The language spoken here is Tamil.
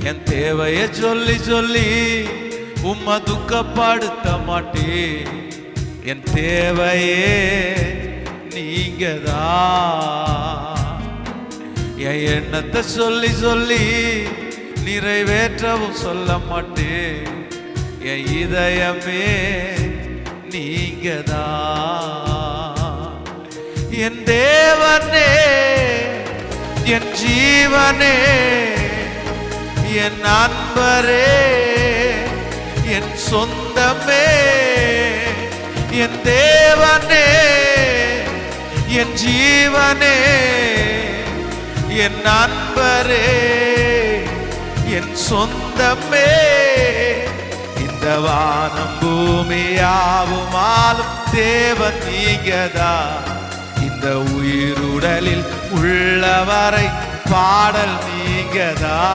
என் தேவைய சொல்லி சொல்லி உம்மை துக்கப்படுத்த மாட்டேன். என் தேவையே நீங்கதான். என் எண்ணத்தை சொல்லி சொல்லி நிறைவேற்றவும் சொல்ல மாட்டேன். என் இதயமே நீங்கதான். என் தேவனே, என் ஜீவனே, என் அன்பரே, என் சொந்தமே, என் தேவனே, என் ஜீவனே, என் அன்பரே, என் சொந்தமே. இந்த வானம் பூமியாவுமாலும் தேவன் நீங்கதான். இந்த உயிருடலில் உள்ளவரை பாடல் நீங்கதான்.